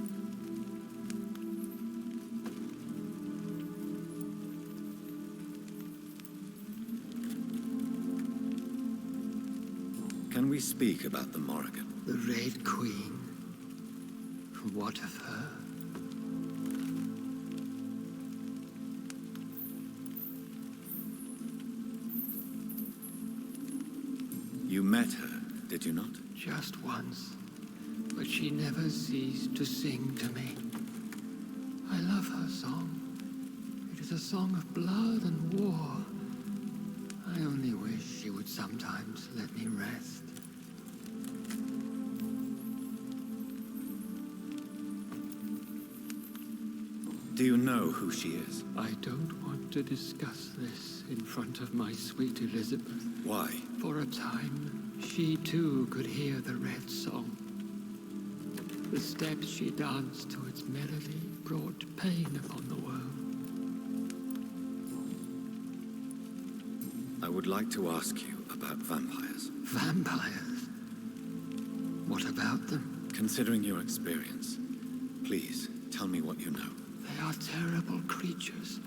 Can we speak about the Morrigan? The Red Queen. What of her? You met her, did you not? Just once, but she never ceased to sing to me. I love her song. It is a song of blood and war. I only wish she would sometimes let me rest. Do you know who she is? I don't want to discuss this in front of my sweet Elizabeth. Why? For a time, she too could hear the Red Song. The steps she danced to its melody brought pain upon the world. I would like to ask you about vampires. Vampires? What about them? Considering your experience, please tell me what you know. They are terrible creatures.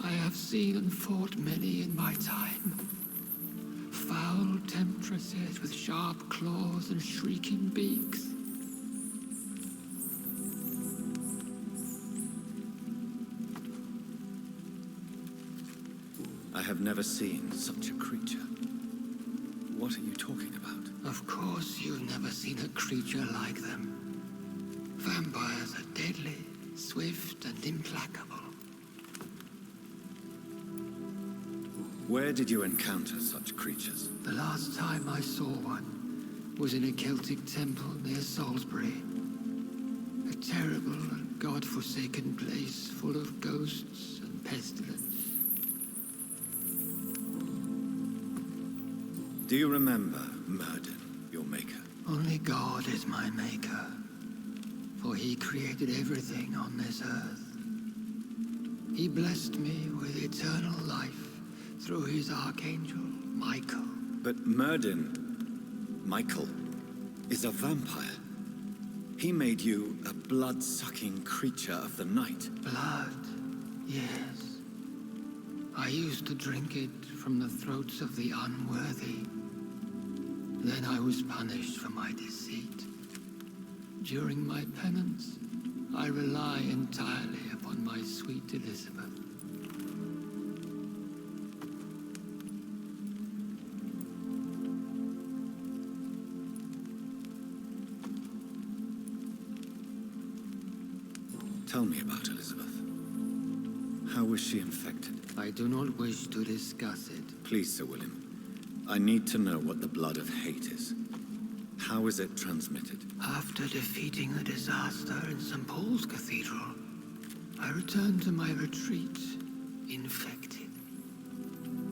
I have seen and fought many in my time. Foul temptresses with sharp claws and shrieking beaks. I have never seen such a creature. What are you talking about? Of course you've never seen a creature like them. Vampires are deadly, swift and implacable. Where did you encounter such creatures? The last time I saw one was in a Celtic temple near Salisbury. A terrible and god-forsaken place full of ghosts and pestilence. Do you remember Murden, your maker? Only God is my maker, for he created everything on this earth. He blessed me with eternal life through his archangel, Michael. But Murden, Michael, is a vampire. He made you a blood-sucking creature of the night. Blood, yes. I used to drink it from the throats of the unworthy. Then I was punished for my deceit. During my penance, I rely entirely upon my sweet Elizabeth. Tell me about Elizabeth. How was she infected? I do not wish to discuss it. Please, Sir William. I need to know what the blood of hate is. How is it transmitted? After defeating the disaster in St. Paul's Cathedral, I returned to my retreat, infected.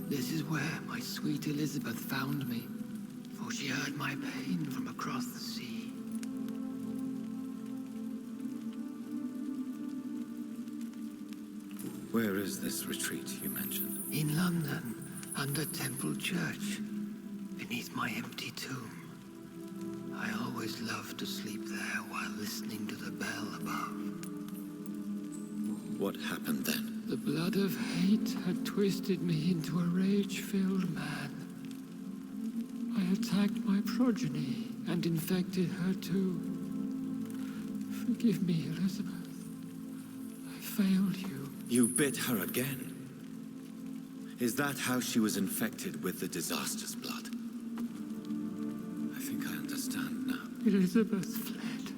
This is where my sweet Elizabeth found me, for she heard my pain from across the sea. Where is this retreat you mentioned? In London, under Temple Church, beneath my empty tomb. I always loved to sleep there while listening to the bell above. What happened then? The blood of hate had twisted me into a rage-filled man. I attacked my progeny and infected her too. Forgive me, Elizabeth. I failed you. You bit her again. Is that how she was infected with the disaster's blood? I think I understand now. Elizabeth fled,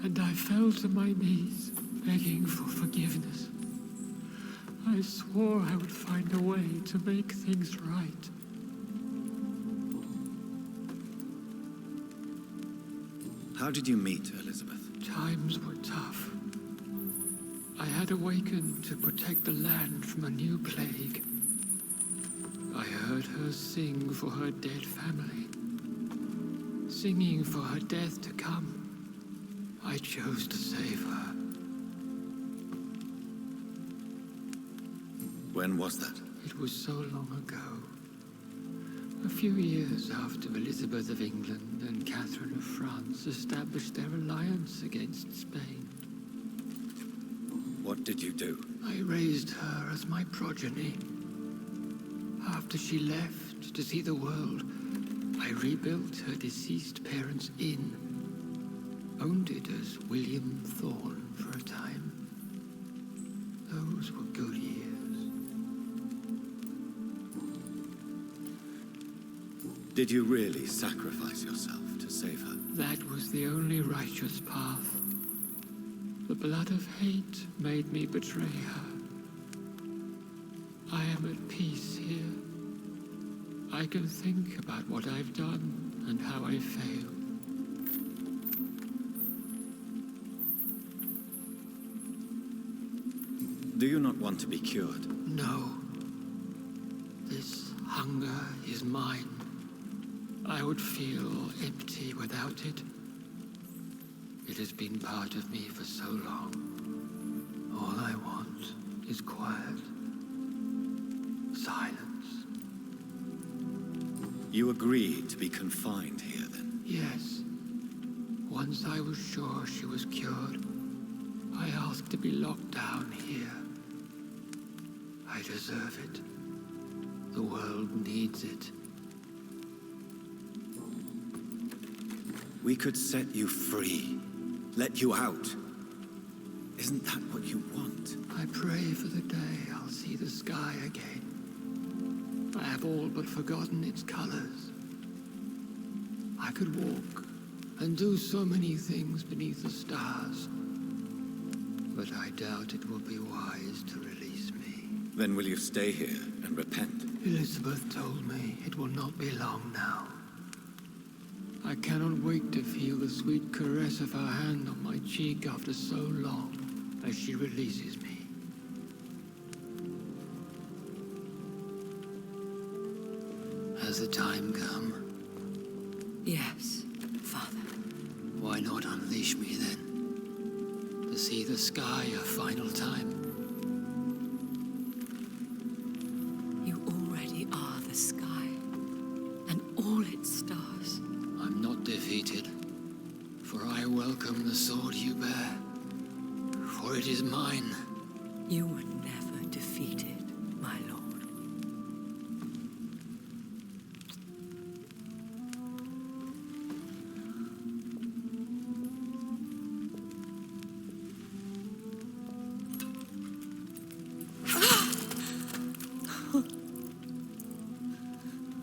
and I fell to my knees, begging for forgiveness. I swore I would find a way to make things right. How did you meet Elizabeth? Times were tough. I had awakened to protect the land from a new plague. I heard her sing for her dead family. Singing for her death to come, I chose to save her. When was that? It was so long ago. A few years after Elizabeth of England and Catherine of France established their alliance against Spain. What did you do? I raised her as my progeny. After she left to see the world, I rebuilt her deceased parents' inn. Owned it as William Thorne for a time. Those were good years. Did you really sacrifice yourself to save her? That was the only righteous path. The blood of hate made me betray her. I am at peace here. I can think about what I've done and how I failed. Do you not want to be cured? No. This hunger is mine. I would feel empty without it. It has been part of me for so long. All I want is quiet. Silence. You agreed to be confined here, then? Yes. Once I was sure she was cured, I asked to be locked down here. I deserve it. The world needs it. We could set you free. Let you out. Isn't that what you want? I pray for the day I'll see the sky again. I have all but forgotten its colors. I could walk and do so many things beneath the stars. But I doubt it will be wise to release me. Then will you stay here and repent? Elizabeth told me it will not be long now. I cannot wait to feel the sweet caress of her hand on my cheek after so long as she releases me. Has the time come? Yes, Father. Why not unleash me then? To see the sky a final time? You already are the sky, and all its stars. I'm not defeated, for I welcome the sword you bear, for it is mine. You were never defeated, my lord.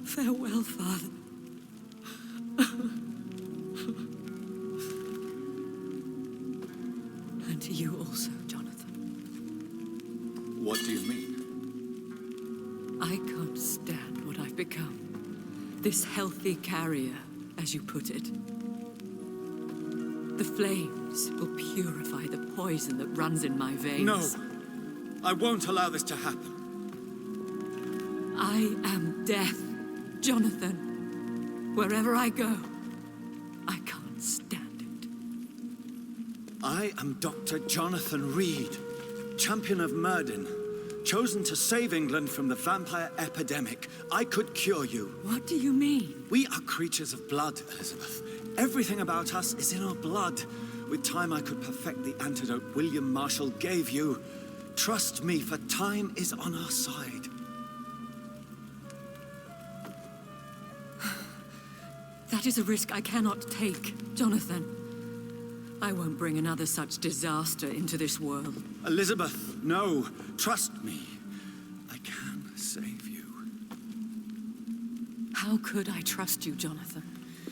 Farewell, Father. And to you also, Jonathan. What do you mean? I can't stand what I've become. This healthy carrier, as you put it. The flames will purify the poison that runs in my veins. No! I won't allow this to happen. I am death, Jonathan. Wherever I go, I can't stand it. I am Dr. Jonathan Reed, champion of Myrddin, chosen to save England from the vampire epidemic. I could cure you. What do you mean? We are creatures of blood, Elizabeth. Everything about us is in our blood. With time, I could perfect the antidote William Marshall gave you. Trust me, for time is on our side. That is a risk I cannot take, Jonathan. I won't bring another such disaster into this world. Elizabeth, no. Trust me. I can save you. How could I trust you, Jonathan?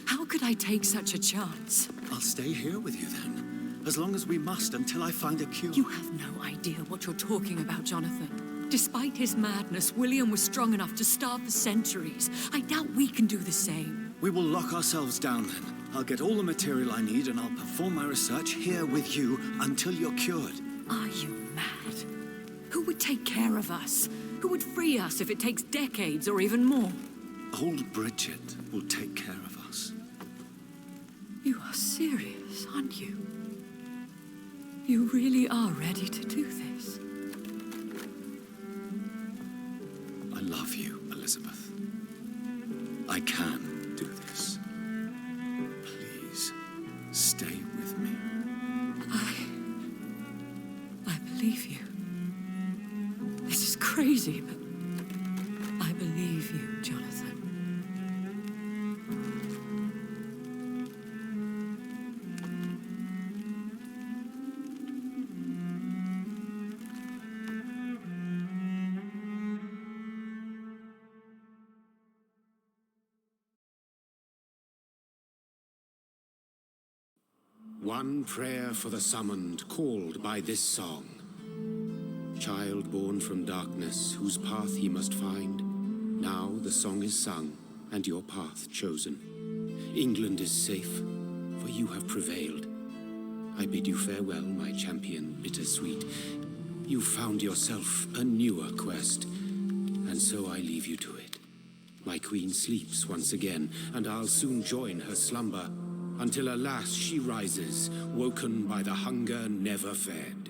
How could I take such a chance? I'll stay here with you then, as long as we must until I find a cure. You have no idea what you're talking about, Jonathan. Despite his madness, William was strong enough to starve for centuries. I doubt we can do the same. We will lock ourselves down then. I'll get all the material I need and I'll perform my research here with you until you're cured. Are you mad? Who would take care of us? Who would free us if it takes decades or even more? Old Bridget will take care of us. You are serious, aren't you? You really are ready to do this? I love you, Elizabeth. I can do this. Please, stay with me. I believe you. This is crazy, but I believe you, Jonathan. One prayer for the summoned, called by this song. Child born from darkness, whose path he must find. Now the song is sung, and your path chosen. England is safe, for you have prevailed. I bid you farewell, my champion bittersweet. You found yourself a newer quest, and so I leave you to it. My queen sleeps once again, and I'll soon join her slumber, until alas she rises, woken by the hunger never fed.